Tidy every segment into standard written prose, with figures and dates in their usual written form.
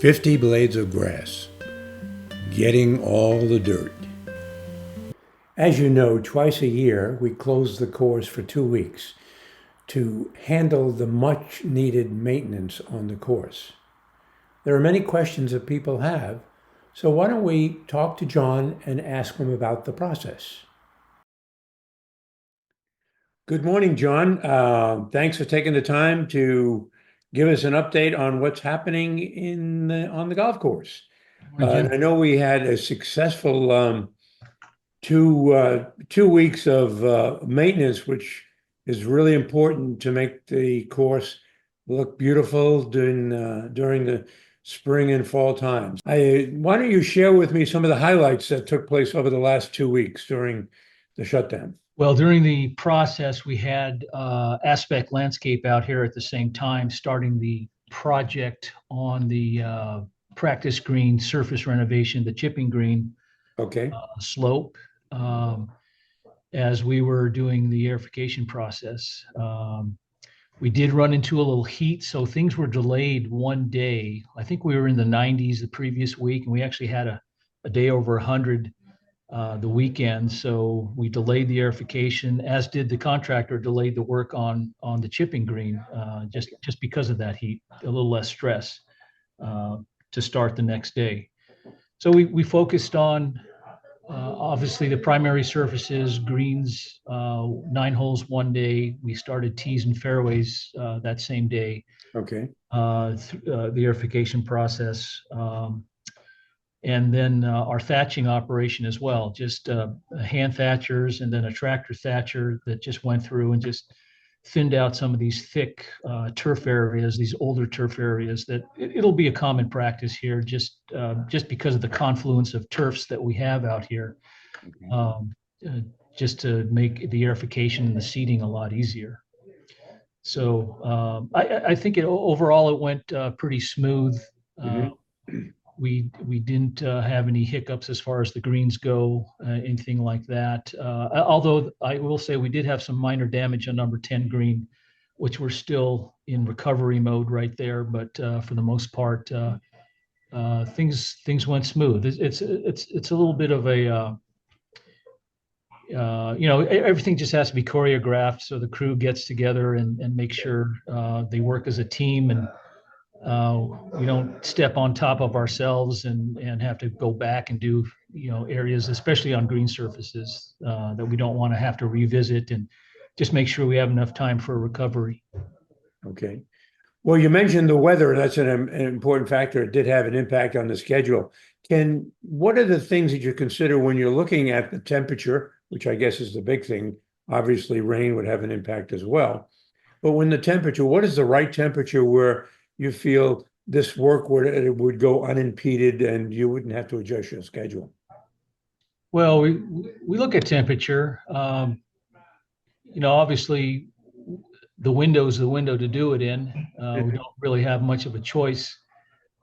50 blades of grass, getting all the dirt. As you know, twice a year we close the course for 2 weeks to handle the much needed maintenance on the course. There are many questions that people have, so why don't we talk to John and ask him about the process? Good morning, John. Thanks for taking the time to give us an update on what's happening on the golf course. Morning, And Jim. I know we had a successful 2 weeks of maintenance, which is really important to make the course look beautiful during the spring and fall times. Why don't you share with me some of the highlights that took place over the last 2 weeks during the shutdown? Well, during the process, we had Aspect Landscape out here at the same time, starting the project on the practice green surface renovation, the chipping green Okay. slope, as we were doing the aerification process. We did run into a little heat, so things were delayed one day. I think we were in the 90s the previous week, and we actually had a day over 100 the weekend. So we delayed the aerification, as did the contractor delayed the work on the chipping green, just because of that heat, a little less stress to start the next day. So we focused on obviously the primary surfaces, greens, 9 holes one day. We started tees and fairways that same day. Okay. The aerification process. And then our thatching operation as well, just hand thatchers and then a tractor thatcher that just went through and just thinned out some of these thick turf areas, these older turf areas that it'll be a common practice here just because of the confluence of turfs that we have out here, um, just to make the aerification and the seeding a lot easier. So I think overall it went pretty smooth. Mhm. We didn't have any hiccups as far as the greens go, anything like that. Although I will say we did have some minor damage on number 10 green, which we're still in recovery mode right there. But for the most part, things went smooth. It's a little bit of a everything just has to be choreographed, so the crew gets together and make sure they work as a team, and we don't step on top of ourselves and have to go back and do areas, especially on green surfaces, that we don't want to have to revisit, and just make sure we have enough time for recovery. Okay. Well, you mentioned the weather. That's an important factor. It did have an impact on the schedule. What are the things that you consider when you're looking at the temperature, which I guess is the big thing? Obviously, rain would have an impact as well. But when the temperature, what is the right temperature where you feel this work would go unimpeded and you wouldn't have to adjust your schedule? Well, we look at temperature. Obviously, the window is the window to do it in. We don't really have much of a choice.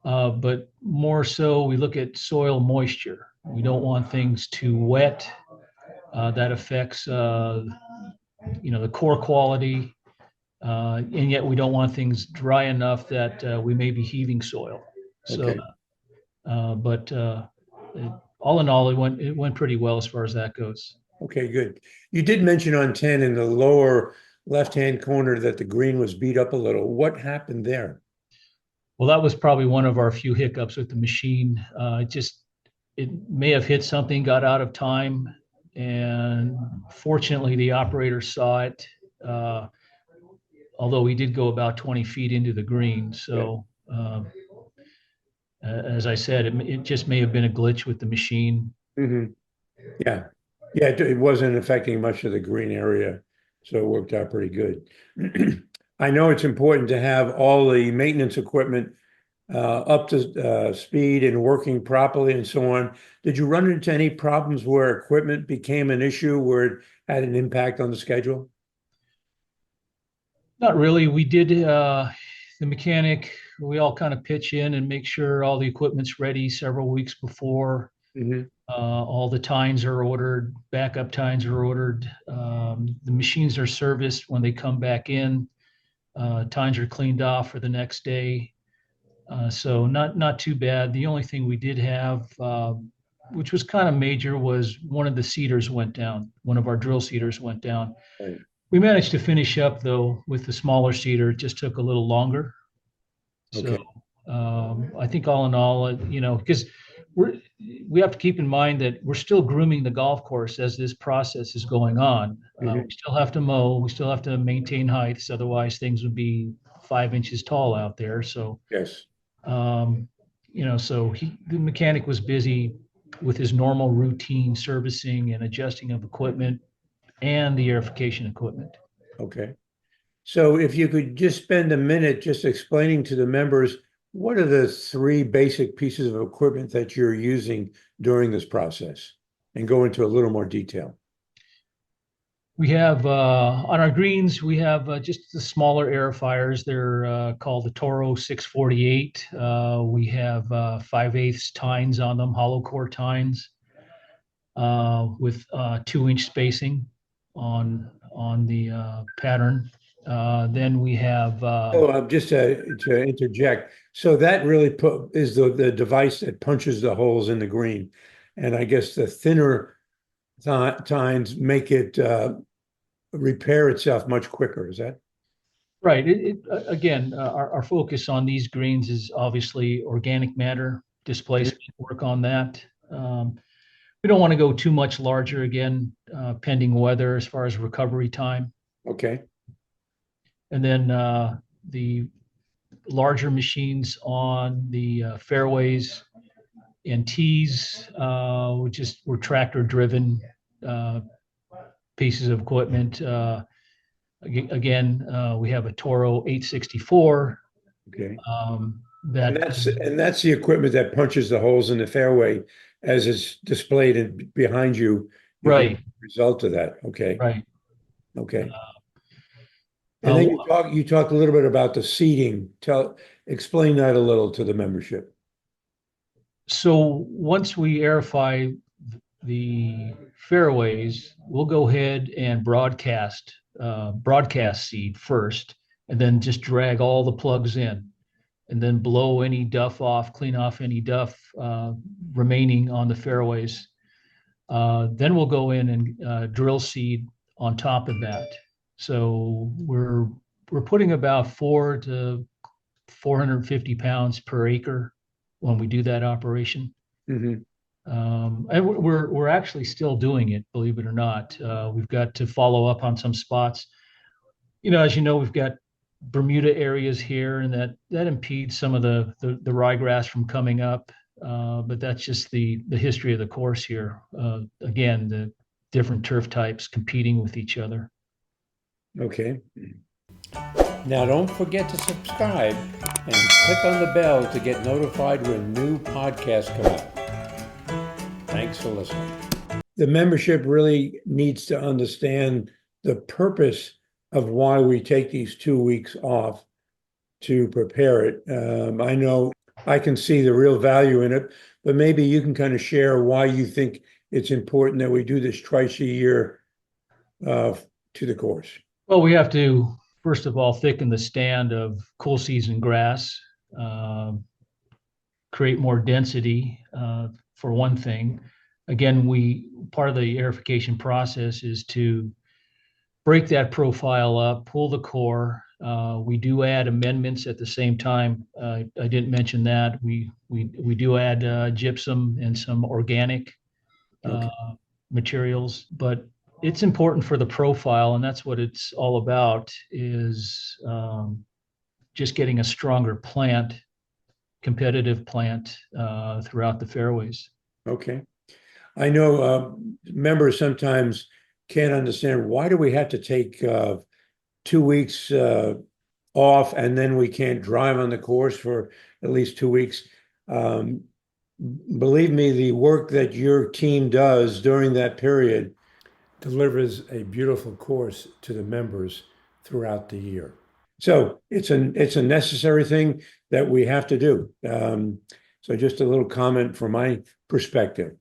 But more so, we look at soil moisture. We don't want things too wet. That affects, the core quality. And yet we don't want things dry enough that we may be heaving soil. So, Okay. but all in all, it went pretty well as far as that goes. Okay, good. You did mention on 10 in the lower left-hand corner that the green was beat up a little. What happened there? Well, that was probably one of our few hiccups with the machine. It may have hit something, got out of time, and fortunately, the operator saw it. Uh, Although he did go about 20 feet into the green. Yeah. So, as I said, it just may have been a glitch with the machine. Hmm. Yeah. Yeah, it wasn't affecting much of the green area, so it worked out pretty good. I know it's important to have all the maintenance equipment up to speed and working properly and so on. Did you run into any problems where equipment became an issue where it had an impact on the schedule? Not really. We did, the mechanic, we all kind of pitch in and make sure all the equipment's ready several weeks before. Hmm. All the tines are ordered, backup tines are ordered. The machines are serviced when they come back in. Tines are cleaned off for the next day. So not too bad. The only thing we did have, which was kind of major, was one of the seeders went down. One of our drill seeders went down. Right. We managed to finish up though with the smaller seeder. It just took a little longer. So Okay. I think all in all, because we're we have to keep in mind that we're still grooming the golf course as this process is going on. We Mhm. still have to mow, we still have to maintain heights, otherwise things would be 5 inches tall out there. So Yes. um, so the mechanic was busy with his normal routine servicing and adjusting of equipment and the airification equipment. Okay. So if you could just spend a minute just explaining to the members, what are the three basic pieces of equipment that you're using during this process? And go into a little more detail. We have on our greens, we have just the smaller aerifiers. They're called the Toro 648. We have 5/8 tines on them, hollow core tines with 2 inch spacing on the pattern. Then we have Oh, just to interject. So that really is the device that punches the holes in the green. And I guess the thinner tines make it repair itself much quicker. Is that? right. Again, our focus on these greens is obviously organic matter Mhm. displacement, work on that. We don't want to go too much larger again, pending weather as far as recovery time. Okay. And then the larger machines on the fairways and tees, which is were tractor driven uh, pieces of equipment. Again, we have a Toro 864. Okay. That And that's the equipment that punches the holes in the fairway as it's displayed behind you. You get right, the result of that. Okay. right. Okay. And Uh, then you talked a little bit about the seating. Explain that a little to the membership. so once we airify the fairways, we'll go ahead and broadcast seed first, and then just drag all the plugs in, and then blow any duff off, clean off any duff remaining on the fairways. Then we'll go in and drill seed on top of that. So we're putting about 4 to 450 pounds per acre when we do that operation. Hmm. And we're actually still doing it, believe it or not. We've got to follow up on some spots. As you know, we've got Bermuda areas here, and that impedes some of the ryegrass from coming up. But that's just the history of the course here. Again, the different turf types competing with each other. Okay. Now don't forget to subscribe and click on the bell to get notified when new podcasts come out. Thanks for listening. The membership really needs to understand the purpose of why we take these 2 weeks off to prepare it. I know I can see the real value in it, but maybe you can kind of share why you think it's important that we do this twice a year uh, to the course. Well, we have to first of all thicken the stand of cool season grass, uh, create more density for one thing. Again, we part of the aerification process is to break that profile up, pull the core. We do add amendments at the same time. I didn't mention that. We do add gypsum and some organic Okay. materials, but it's important for the profile, and that's what it's all about, is just getting a stronger plant, competitive plant throughout the fairways. Okay. I know members sometimes can't understand why do we have to take 2 weeks off and then we can't drive on the course for at least 2 weeks. Um, Believe me, the work that your team does during that period delivers a beautiful course to the members throughout the year. So it's a necessary thing that we have to do. So just a little comment from my perspective.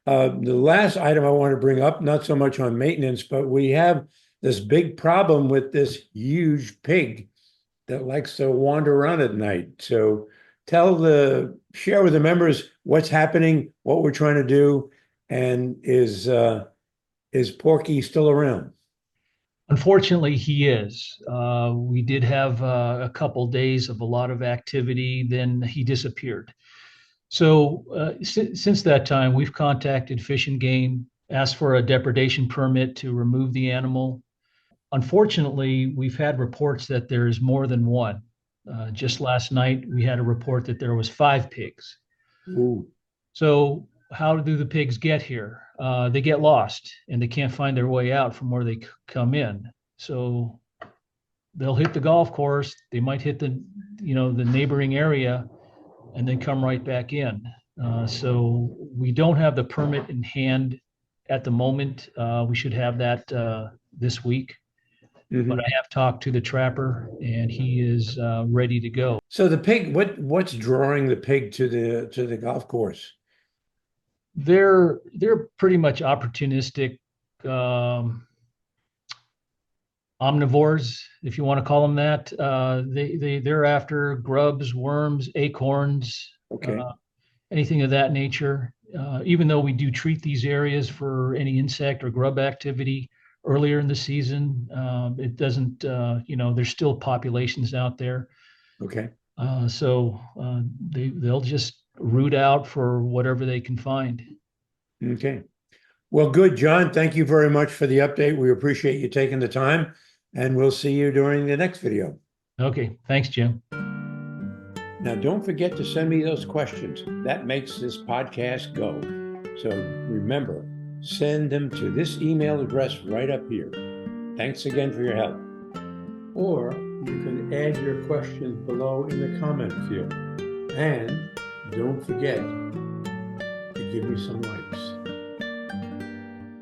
The last item I want to bring up, not so much on maintenance, but we have this big problem with this huge pig that likes to wander around at night. So share with the members what's happening, what we're trying to do, and is Porky still around? Unfortunately, he is. We did have a couple days of a lot of activity, then he disappeared. So since that time, we've contacted Fish and Game, asked for a depredation permit to remove the animal. Unfortunately, we've had reports that there's more than one. Just last night, we had a report that there was 5 pigs. Ooh. So how do the pigs get here? They get lost and they can't find their way out from where they come in. So they'll hit the golf course. They might hit the neighboring area and then come right back in. So we don't have the permit in hand at the moment. We should have that this week. Mhm. But I have talked to the trapper and he is ready to go. So the pig, what's drawing the pig to the golf course? They're pretty much opportunistic omnivores, if you want to call them that. They're after grubs, worms, acorns, Okay. anything of that nature. Even though we do treat these areas for any insect or grub activity earlier in the season, it doesn't. There's still populations out there. Okay. They'll just root out for whatever they can find. Okay. Well, good, John. Thank you very much for the update. We appreciate you taking the time, and we'll see you during the next video. Okay, thanks, Jim. Now, don't forget to send me those questions. That makes this podcast go. So remember, send them to this email address right up here. Thanks again for your help. Or you can add your questions below in the comment field. And don't forget to give me some likes.